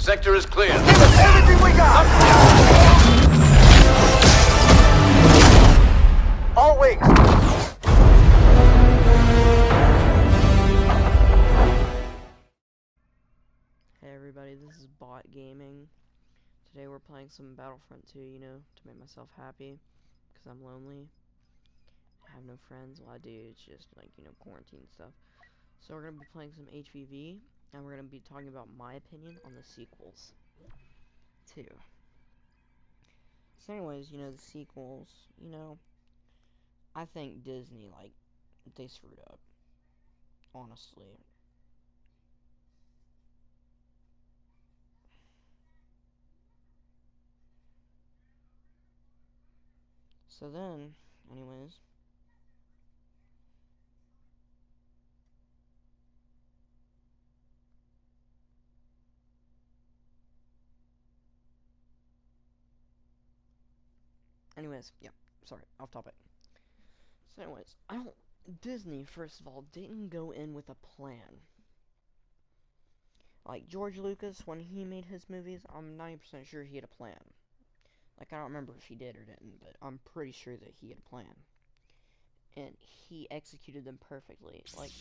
Sector is clear. Give us everything we got! All wings! Hey everybody, this is Bot Gaming. Today we're playing some Battlefront 2, you know, to make myself happy, because I'm lonely. I have no friends. Well, I do, it's just, like, you know, quarantine stuff. So we're going to be playing some HVV, and we're going to be talking about my opinion on the sequels, too. So anyways, you know, the sequels, you know, I think Disney, like, they screwed up, honestly. So then, anyways, yeah, sorry, off topic. So anyways, Disney, first of all, didn't go in with a plan. Like, George Lucas, when he made his movies, I'm 90% sure he had a plan. Like, I don't remember if he did or didn't, but I'm pretty sure that he had a plan. And he executed them perfectly. Like,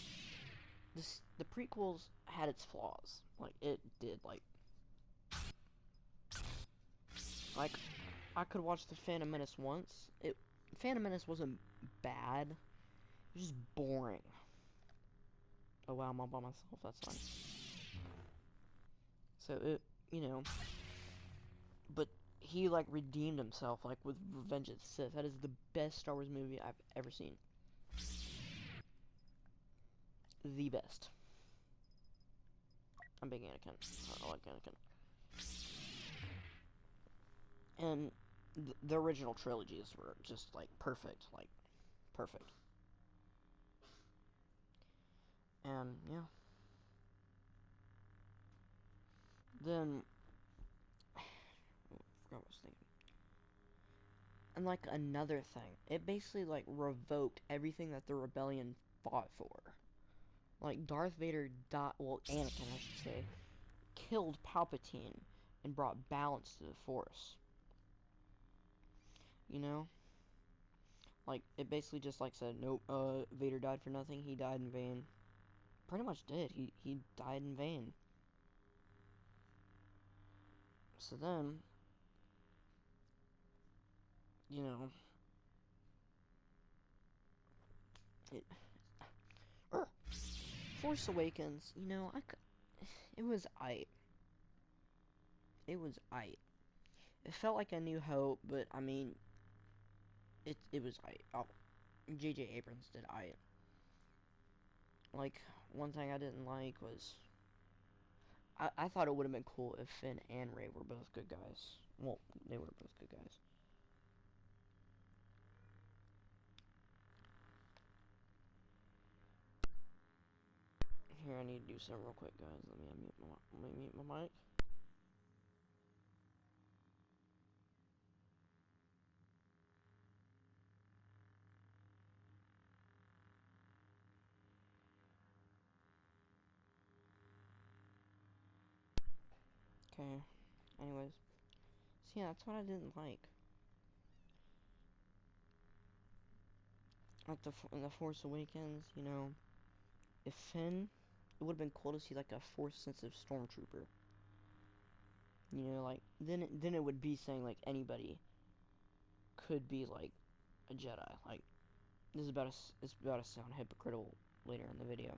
the prequels had its flaws. Like, it did, like, I could watch The Phantom Menace once. Phantom Menace wasn't bad. It was just boring. Oh wow, I'm all by myself, that's fine. So, you know, but he, like, redeemed himself, like, with Revenge of the Sith. That is the best Star Wars movie I've ever seen. The best. I'm big Anakin. I like Anakin. And the original trilogies were just, like, perfect. Like, perfect. And, yeah. Then, I forgot what I was thinking. And, like, another thing, it basically, like, revoked everything that the rebellion fought for. Like, Darth Vader well, Anakin, I should say, killed Palpatine and brought balance to the Force. You know? Like, it basically just, like, said, nope, Vader died for nothing, he died in vain. Pretty much did, he died in vain. So then, you know, Force Awakens, you know, it was aight. It was aight. It felt like A New Hope, but, I mean, it was aight. Oh, J.J. Abrams did aight. Like, one thing I didn't like was, I thought it would have been cool if Finn and Rey were both good guys. Well, they were both good guys. Here, I need to do something real quick, guys. Let me mute my mic. Okay. Anyways, so yeah, that's what I didn't like. Like in the Force Awakens, you know, if Finn, it would have been cool to see like a Force-sensitive stormtrooper. You know, like then it would be saying like anybody could be like a Jedi. Like it's about to sound hypocritical later in the video.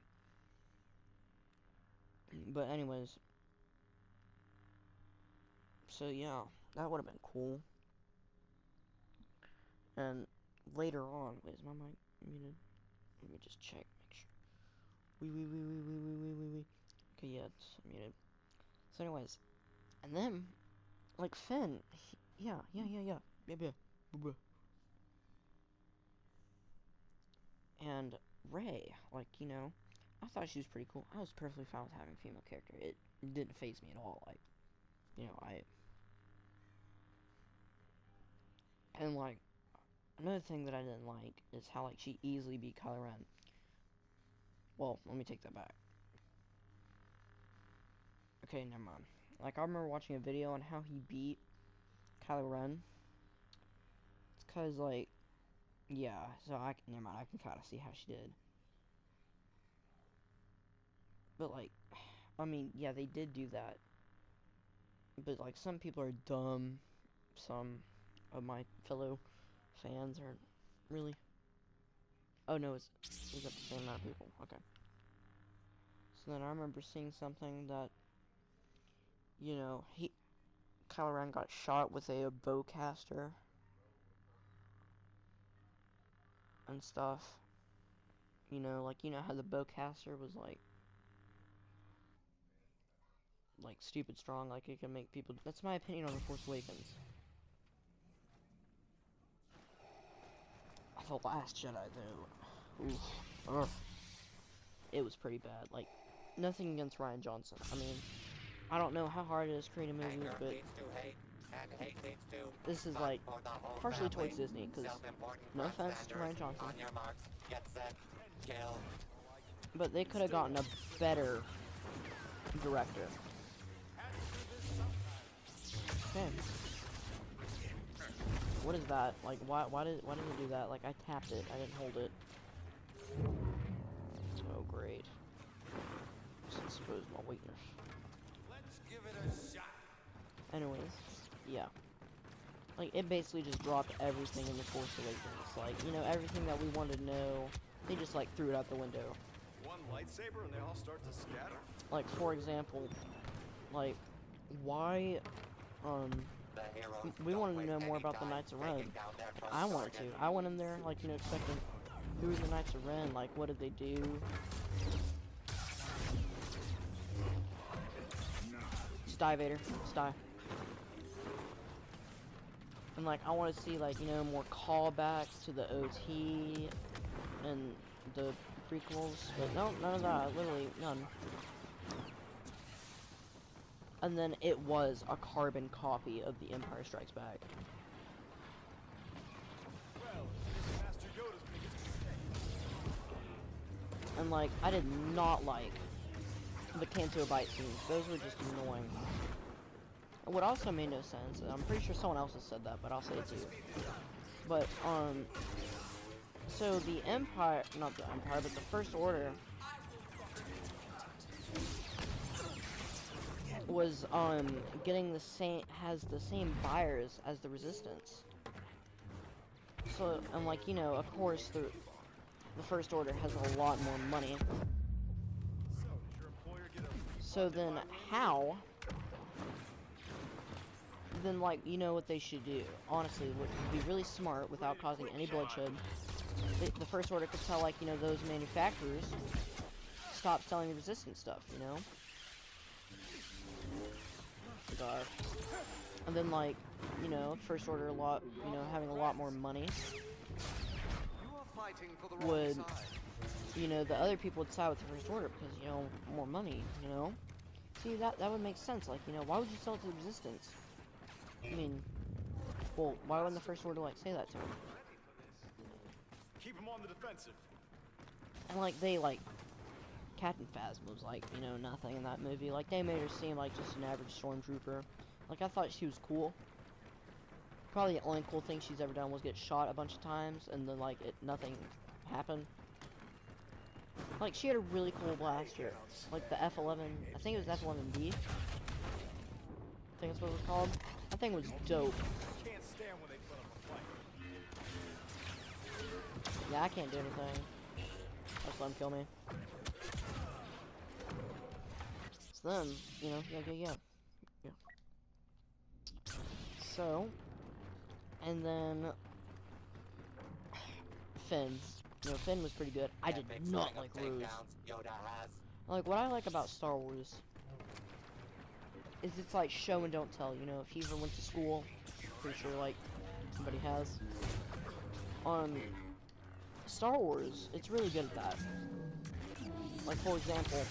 But anyways, so yeah, that would have been cool. And later on, wait, is my mic muted? Let me just check, make sure. Wee. Okay, yeah, it's muted. So anyways, and then, like, Finn, yeah. And Rey, like, you know, I thought she was pretty cool. I was perfectly fine with having a female character. It didn't faze me at all. Like, you know, and, like, another thing that I didn't like is how, like, she easily beat Kylo Ren. Well, let me take that back. Okay, never mind. Like, I remember watching a video on how he beat Kylo Ren. It's cause, like, yeah, so never mind, I can kind of see how she did. But, like, I mean, yeah, they did do that. But, like, some people are dumb. Some of my fellow fans aren't really. Oh, no, it's got the same amount of people. Okay. So then I remember seeing something that, you know, Kylo Ren got shot with a bowcaster and stuff. You know, like, you know how the bowcaster was, like, stupid strong, like, it can make people. That's my opinion on The Force Awakens. The Last Jedi, though. Oof. Ugh. It was pretty bad. Like, nothing against Rian Johnson. I mean, I don't know how hard it is creating movies, but this is, like, partially towards Disney, because, no offense to Rian Johnson, but they could have gotten a better director. Okay. What is that? Like, why did it do that? Like, I tapped it, I didn't hold it. Oh, great. Just expose my weakness. Let's give it a shot. Anyways, yeah. Like, it basically just dropped everything in The Force Awakens. Like, you know, everything that we wanted to know, they just, like, threw it out the window. One lightsaber and they all start to scatter? Like, for example, like, why, we wanted to know more about the Knights of Ren. I wanted to. I went in there, like, you know, expecting, who are the Knights of Ren? Like, what did they do? Just die, Vader. Just die. And, like, I want to see, like, you know, more callbacks to the OT and the prequels, but no, none of that. Literally, none. And then it was a carbon copy of The Empire Strikes Back. Well, Master Yoda's biggest mistake. And, like, I did not like the Canto Bite scenes. Those were just annoying. What also made no sense, and I'm pretty sure someone else has said that, but I'll say it too. But, so the Empire, not the Empire, but the First Order was, getting the same, has the same buyers as the Resistance. So, and like, you know, of course, the First Order has a lot more money. So, does your employer get a So then, how? Then, like, you know what they should do? Honestly, would be really smart without causing any bloodshed. The First Order could tell, like, you know, those manufacturers stop selling the Resistance stuff, you know? God. And then, like, you know, First Order having a lot more money You are fighting for the wrong would, side. you know, the other people would side with the First Order because, you know, more money, you know? See, that would make sense. Like, you know, why would you sell it to the Resistance? I mean, well, why wouldn't the First Order, like, say that to him? Keep him on the defensive. And, like, they, like, Captain Phasma was, like, you know, nothing in that movie. Like, they made her seem like just an average stormtrooper. Like, I thought she was cool. Probably the only cool thing she's ever done was get shot a bunch of times, and then, like, nothing happened. Like, she had a really cool blaster. Like, the F-11, I think it was F-11B. I think that's what it was called. That thing was dope. Can't stand when they put up a fight. Yeah, I can't do anything. Just let them kill me. It's them, you know, yeah. So, and then Finn. You know, Finn was pretty good. I did not like Rose. Like, what I like about Star Wars is it's like show and don't tell, you know. If you ever went to school, pretty sure, like, somebody has. Star Wars, it's really good at that. Like, for example,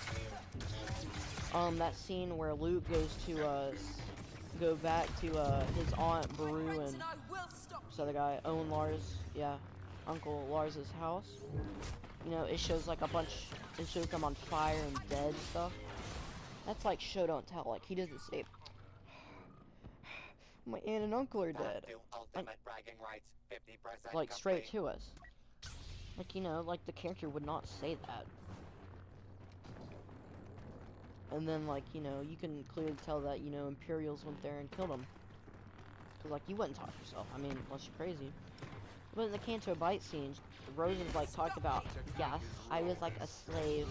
that scene where Luke goes to, go back to, his Aunt Beru and this other guy, Owen Lars, yeah, Uncle Lars's house. You know, it shows, like, it shows them on fire and dead and stuff. That's like show don't tell. Like, he doesn't say My aunt and uncle are dead. To ultimate bragging rights, 50% Like, straight complete. to us. Like, you know, like, the character would not say that. And then, like, you know, you can clearly tell that, you know, Imperials went there and killed him. Because, like, you wouldn't talk yourself. I mean, unless you're crazy. But in the Canto Bite scene, Rose was, like, talked about, yes, I was, like, a slave.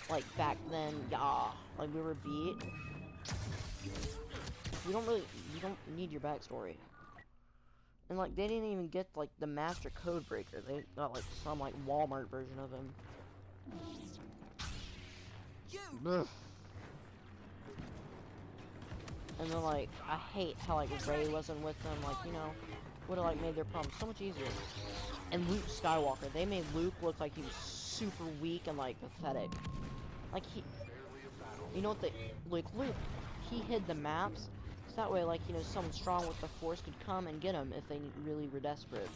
Like, back then, yeah. Like, we were beat. You don't need your backstory. And, like, they didn't even get, like, the Master Code Breaker. They got, like, some, like, Walmart version of him. Ugh. And then, like, I hate how, like, Rey wasn't with them. Like, you know, would have, like, made their problem so much easier. And Luke Skywalker, they made Luke look like he was super weak and, like, pathetic. Like, you know what Luke, he hid the maps, so that way, like, you know, someone strong with the Force could come and get him if they really were desperate.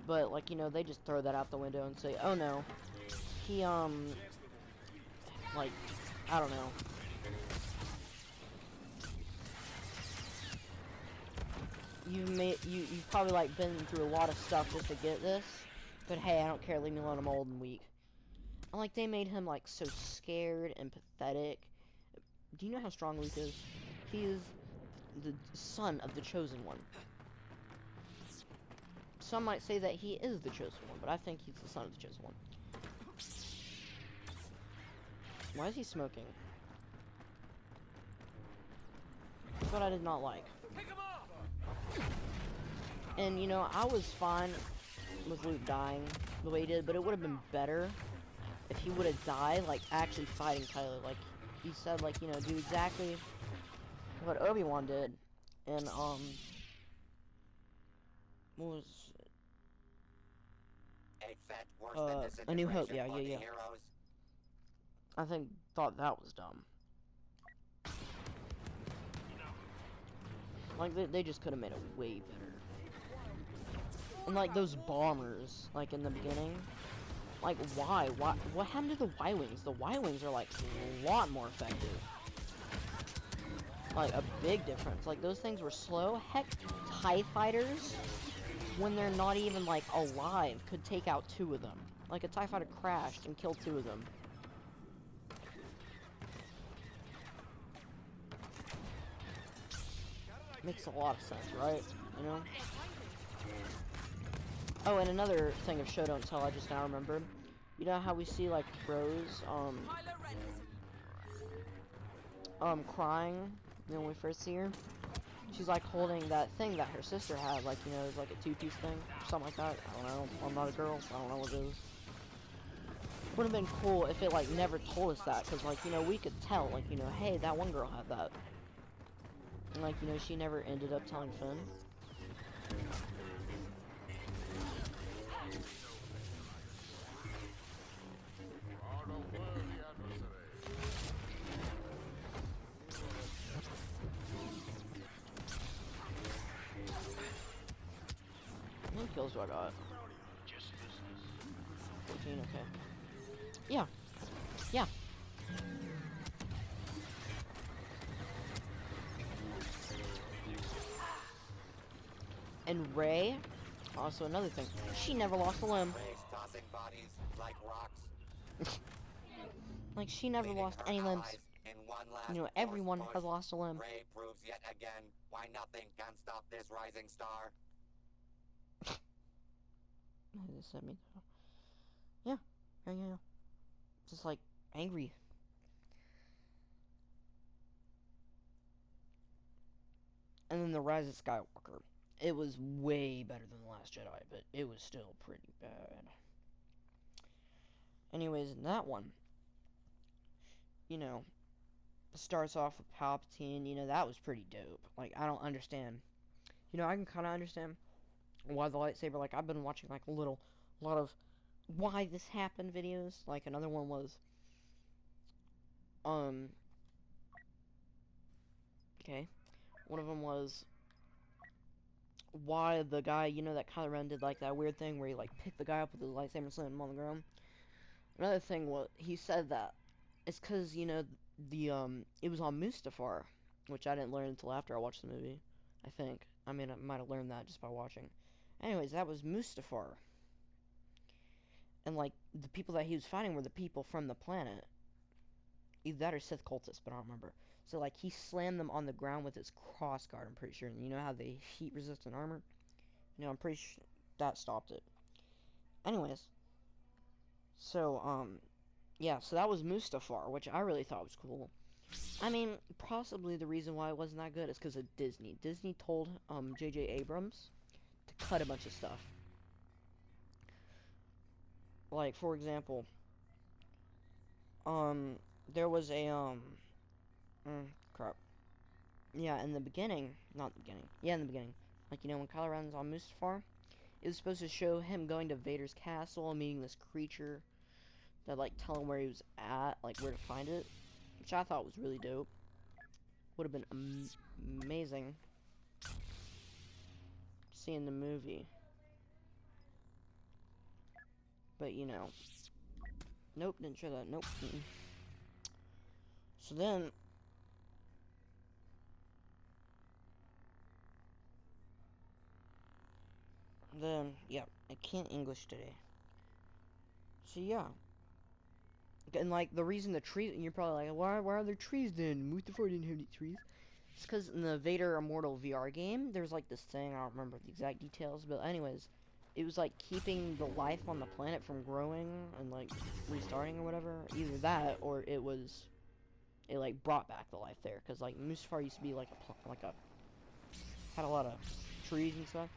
But, like, you know, they just throw that out the window and say, oh no, he, like, I don't know. You've probably, like, been through a lot of stuff just to get this, but hey, I don't care, leave me alone, I'm old and weak. And, like, they made him, like, so scared and pathetic. Do you know how strong Luke is? He is the son of the Chosen One. Some might say that he is the Chosen One, but I think he's the son of the Chosen One. Why is he smoking? That's what I did not like. And, you know, I was fine with Luke dying the way he did, but it would have been better if he would have died, like, actually fighting Kylo. Like, he said, like, you know, do exactly what Obi-Wan did. And, what was it? A fat worse than A New Hope, disintegration for the yeah. heroes. I thought that was dumb. Like, they just could have made it way better. And, like, those bombers, like, in the beginning, like, why? What happened to the Y-Wings? The Y-Wings are, like, a lot more effective. Like, a big difference. Like, those things were slow. Heck, TIE fighters, when they're not even, like, alive, could take out 2 of them. Like, a TIE fighter crashed and killed 2 of them. Makes a lot of sense, right? You know? Oh, and another thing of show don't tell I just now remembered. You know how we see, like, Rose, crying, you know, when we first see her? She's, like, holding that thing that her sister had, like, you know, it's like a 2-piece thing, or something like that. I don't know, I'm not a girl, so I don't know what it is. Would've been cool if it, like, never told us that, because, like, you know, we could tell, like, you know, hey, that one girl had that. And, like, you know, she never ended up telling Finn. How many kills do I got? 14, okay. Yeah. Yeah. And Rey, also another thing, she never lost a limb. Rey's tossing bodies like rocks. Like, she never lost any limbs. In one last You know, forced everyone push, has lost a limb. Rey proves yet again why nothing can stop this rising star. They just sent me. Yeah. Just, like, angry. And then the Rise of Skywalker. It was way better than The Last Jedi, but it was still pretty bad. Anyways, in that one, you know, starts off with Palpatine, you know, that was pretty dope. Like, I don't understand. You know, I can kind of understand why the lightsaber, like, I've been watching, like, a lot of why this happened videos. Like, another one was, okay, one of them was why the guy, you know, that Kylo Ren did, like, that weird thing where he, like, picked the guy up with his lightsaber and slammed him on the ground. Another thing was, he said that it's because, you know, it was on Mustafar, which I didn't learn until after I watched the movie. I think. I mean, I might have learned that just by watching. Anyways, that was Mustafar. And, like, the people that he was fighting were the people from the planet. Either that or Sith cultists, but I don't remember. So, like, he slammed them on the ground with his crossguard, I'm pretty sure. And you know how they heat-resistant armor? You know, I'm pretty sure that stopped it. Anyways. So, yeah, so that was Mustafar, which I really thought was cool. I mean, possibly the reason why it wasn't that good is because of Disney. Disney told, J.J. Abrams to cut a bunch of stuff. Like, for example, there was a, crap. Yeah, in the beginning, not the beginning, yeah, in the beginning, like, you know, when Kylo Ren's on Mustafar, it was supposed to show him going to Vader's castle and meeting this creature that, like, tell him where he was at, like, where to find it, which I thought was really dope. Would have been amazing seeing the movie. But, you know, nope, didn't show that, nope. So then, yeah, I can't English today. So, yeah. And, like, the reason the trees, and you're probably like, why are there trees then? Mustafar didn't have any trees. It's because in the Vader Immortal VR game, there's, like, this thing, I don't remember the exact details, but anyways, it was, like, keeping the life on the planet from growing and, like, restarting or whatever. Either that, or it, like, brought back the life there, because, like, Mustafar used to be, like, had a lot of trees and stuff.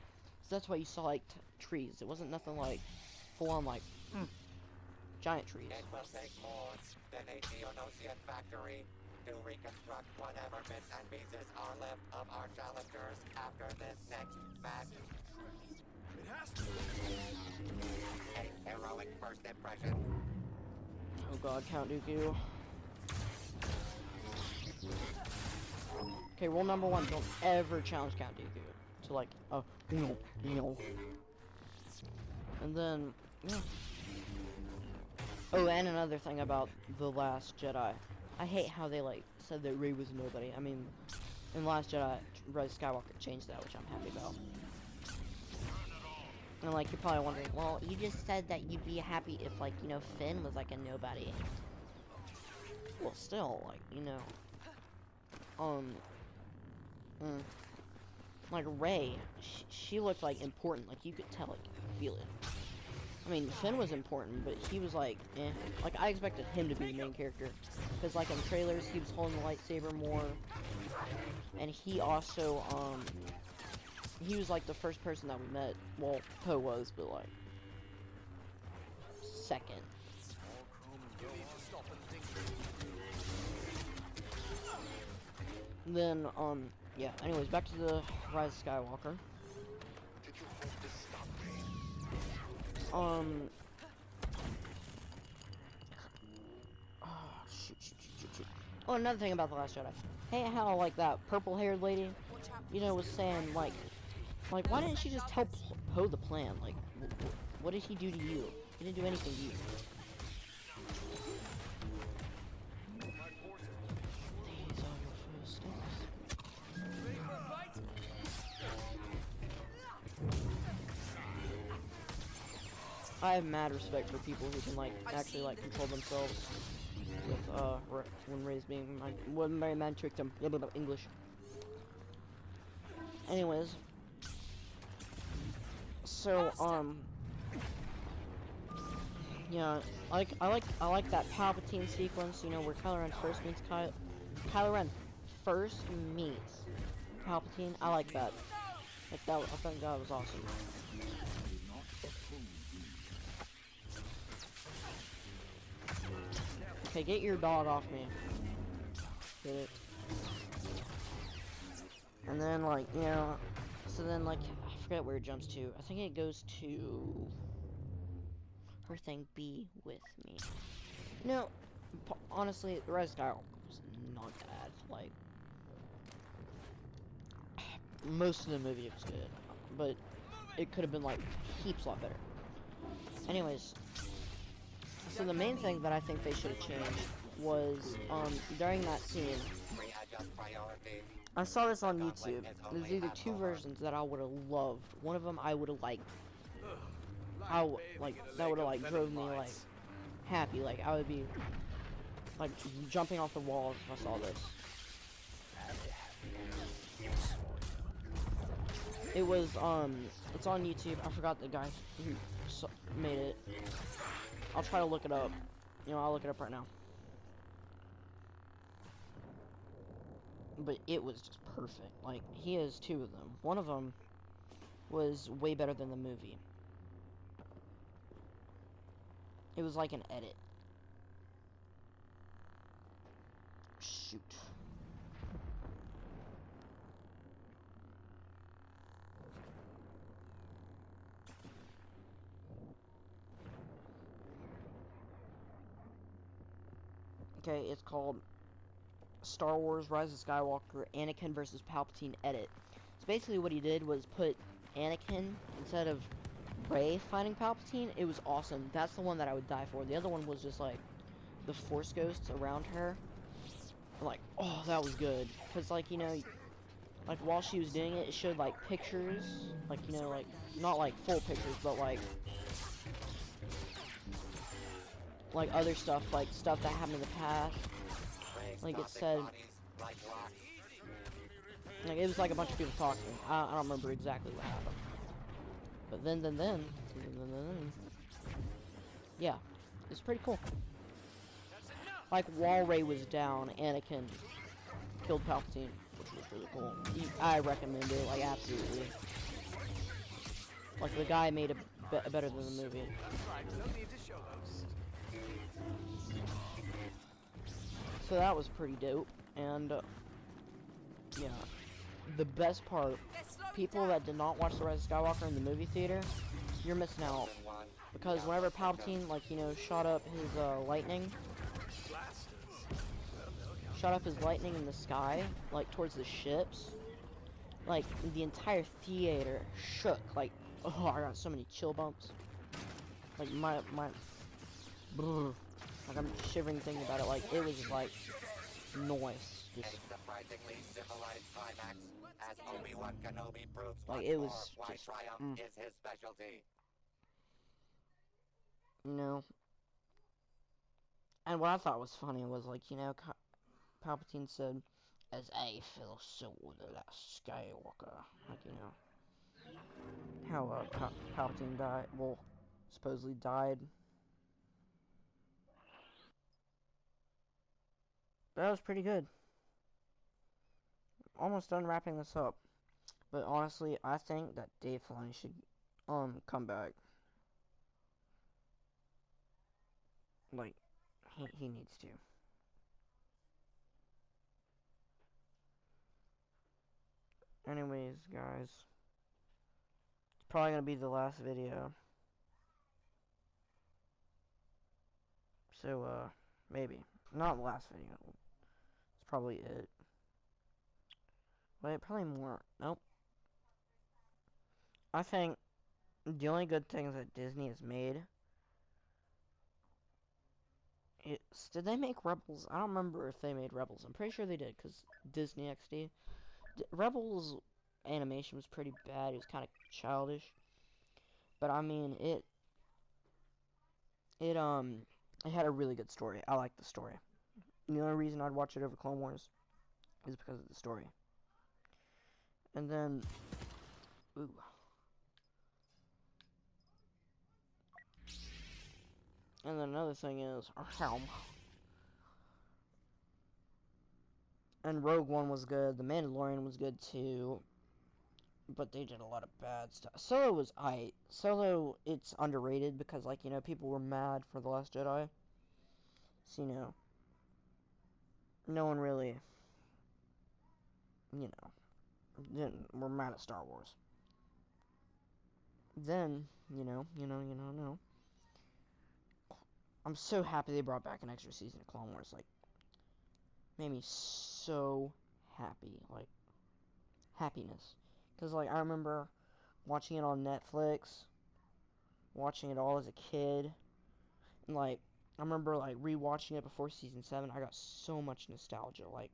So that's why you saw, like, trees. It wasn't nothing, like, full-on, like, giant trees. It will take more than a Geonosian factory to reconstruct whatever bits and pieces are left of our challengers after this next match. It has to. A heroic first impression. Oh god, Count Dooku. Okay, rule number 1, don't ever challenge Count Dooku to, like, no. And then, yeah. Oh, and another thing about The Last Jedi. I hate how they, like, said that Rey was nobody. I mean, in The Last Jedi, Rise of Skywalker changed that, which I'm happy about. And, like, you're probably wondering, well, you just said that you'd be happy if, like, you know, Finn was, like, a nobody. Well, still, like, you know, like, Rey, she looked, like, important. Like, you could tell, like, feel it. I mean, Finn was important, but he was like, eh. Like, I expected him to be the main character. Because, like, in the trailers, he was holding the lightsaber more. And he also, he was, like, the first person that we met. Well, Poe was, but, like, second. Then, yeah. Anyways, back to the Rise of Skywalker. Oh, shoot. Oh, another thing about The Last Jedi. Hey, how, like, that purple-haired lady, you know, was saying, like, why didn't she just tell Poe the plan? Like, what did he do to you? He didn't do anything to you. These are your first steps. I have mad respect for people who can, like, actually, like, control themselves with, when Rey's being, like, when Mary Man tricked him. English. Anyways. So, yeah, I like that Palpatine sequence, you know, where Kylo Ren first meets Palpatine. I like that. Like, I think that was awesome. Okay, get your dog off me. Get it. And then, like, you know, so then, like, I forget where it jumps to. I think it goes to her thing, be with me. No, honestly, the Rise of Skywalker was not bad. Like, most of the movie was good, but it could have been, like, heaps lot better. Anyways, so the main thing that I think they should have changed was, during that scene, Readjust priorities. I saw this on Gauntlet YouTube. is There's only either half two over. versions that I would have loved. One of them I would have liked. Bathing in a That would have lake like of drove me lemon like lights. happy. Like I would be like jumping off the walls if I saw this. It was it's on YouTube. I forgot the guy who made it. I'll try to look it up. You know, I'll look it up right now. But it was just perfect. Like, he has two of them. One of them was way better than the movie. It was like an edit. Shoot. Okay, it's called Star Wars Rise of Skywalker Anakin versus Palpatine edit. So basically what he did was put Anakin instead of Rey fighting Palpatine. It was awesome. That's the one that I would die for. The other one was just like the Force ghosts around her. I'm like, oh, that was good. Because like, you know, like while she was doing it, it showed like pictures, like, you know, like not like full pictures, but like other stuff, like stuff that happened in the past. Like it said, like it was like a bunch of people talking. I don't remember exactly what happened. But then, yeah, it's pretty cool. Like while Rey was down, Anakin killed Palpatine, which was really cool. I recommend it, like absolutely. Like the guy made it better than the movie. So that was pretty dope, and yeah, the best part, people that did not watch The Rise of Skywalker in the movie theater, you're missing out, because whenever Palpatine, like, you know, shot up his lightning in the sky, like towards the ships, like the entire theater shook. Like, oh, I got so many chill bumps. Like like I'm shivering thinking about it. Like it was like noise. Just surprisingly civilized climax, as Obi-Wan Kenobi proves like once it more was why just, triumph is his specialty. you know. And what I thought was funny was, like, you know, Palpatine said, "As I fell so the last Skywalker," like, you know, how Palpatine died. Well, supposedly died. But that was pretty good. Almost done wrapping this up. But honestly, I think that Dave Filoni should come back. Like, he needs to. Anyways, guys, it's probably gonna be the last video. So, maybe. Not the last video. It's probably it. Wait, probably more. Nope. I think the only good things that Disney has made did they make Rebels? I don't remember if they made Rebels. I'm pretty sure they did, because Disney XD. Rebels animation was pretty bad. It was kind of childish. But I mean, it had a really good story. I liked the story. And the only reason I'd watch it over Clone Wars is because of the story. And then, ooh. And then another thing is, and Rogue One was good. The Mandalorian was good too. But they did a lot of bad stuff. Solo was Solo, it's underrated because, like, you know, people were mad for The Last Jedi. So, you know, no one really, you know, were mad at Star Wars. Then, you know. I'm so happy they brought back an extra season of Clone Wars. Like, made me so happy. Like, happiness. Because, like, I remember watching it on Netflix, watching it all as a kid, and, like, I remember like rewatching it before season 7. I got so much nostalgia, like,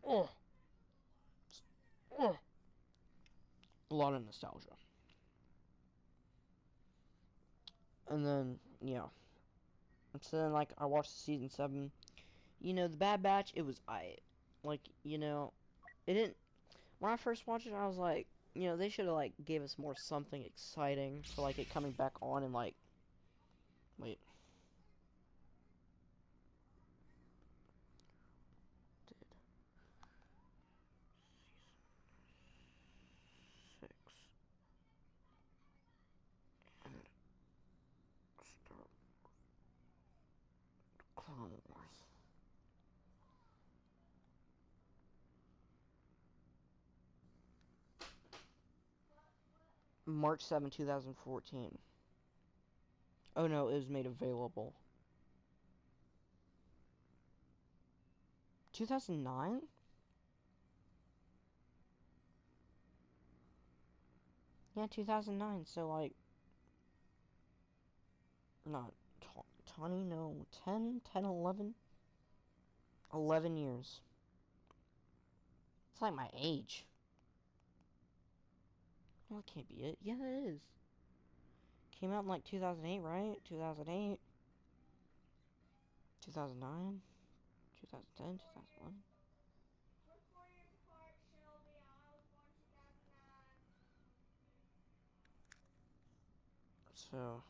oh, oh, a lot of nostalgia. And then yeah, and so then like I watched season 7. You know, the Bad Batch, it was like, you know, it didn't. When I first watched it, I was like, you know, they should have like gave us more something exciting for like it coming back on and like, wait. Did 6 and start Clone Wars. March 7, 2014. Oh no, it was made available. 2009? Yeah, 2009. So like, not 20, no, 10, 11? 11 years. It's like my age. No, that can't be it. Yeah, it is. Came out in like 2008, right? 2008, 2009, 2010, 2011. So,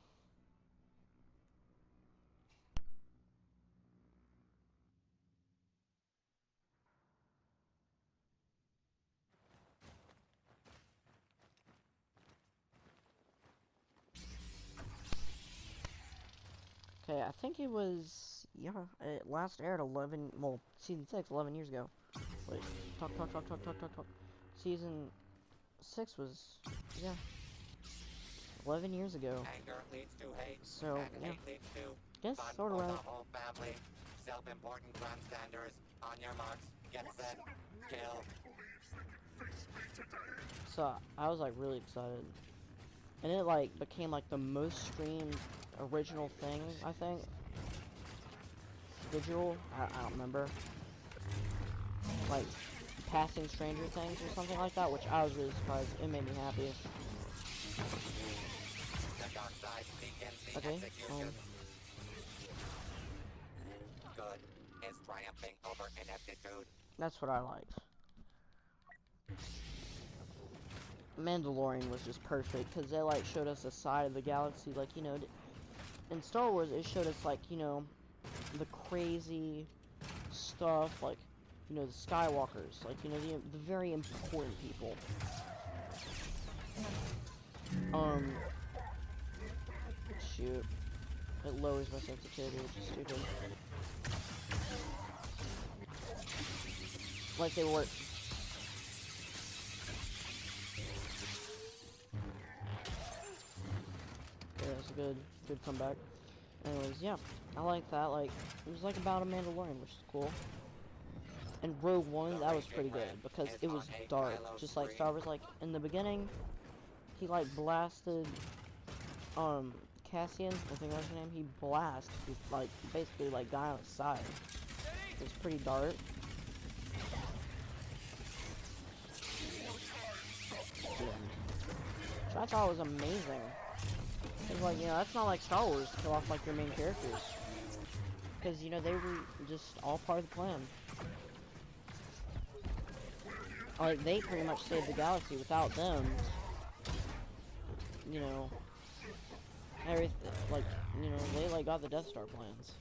okay, I think it was, yeah, it last aired 11, well, season 6, 11 years ago. Wait, talk. Season 6 was, yeah, 11 years ago. Anger leads to hate, So, and yeah, hate leads to guess fun sort of for right. the whole family. Self-important grandstanders. On your marks, get set, kill. So, I was like really excited. And it like became like the most streamed original thing, I think. Digital? I don't remember. Like, passing Stranger Things or something like that, which I was really surprised. It made me happy. The dark side begins the Okay, execution. Good is triumphing over ineptitude. that's what I liked. Mandalorian was just perfect, because they, like, showed us a side of the galaxy, like, you know, in Star Wars, it showed us, like, you know, the crazy stuff, like, you know, the Skywalkers, like, you know, the very important people. Shoot. It lowers my sensitivity, which is stupid. Like they were. Yeah, that's a good comeback. Anyways, yeah, I like that. Like, it was like about a Mandalorian, which is cool. And Rogue One, that was pretty good because it was dark, just like Star Wars. Like in the beginning, he like blasted Cassian, I think that's her name. He like basically like guy on his side. It was pretty dark. Yeah. Which I thought was amazing. It's like, you know, that's not like Star Wars to kill off like your main characters. Because, you know, they were just all part of the plan. Like, they pretty much saved the galaxy. Without them, you know, everything, like, you know, they, like, got the Death Star plans.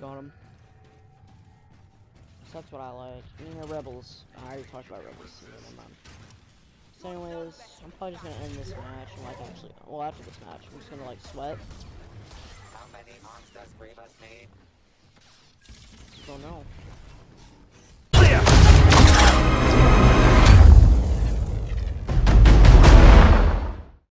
Got him. So that's what I like. You know, Rebels. I already talked about Rebels. So never mind. So anyways, I'm probably just gonna end this match and, like, actually, well, after this match, I'm just gonna, like, sweat. How many arms does Grievous need? Don't know.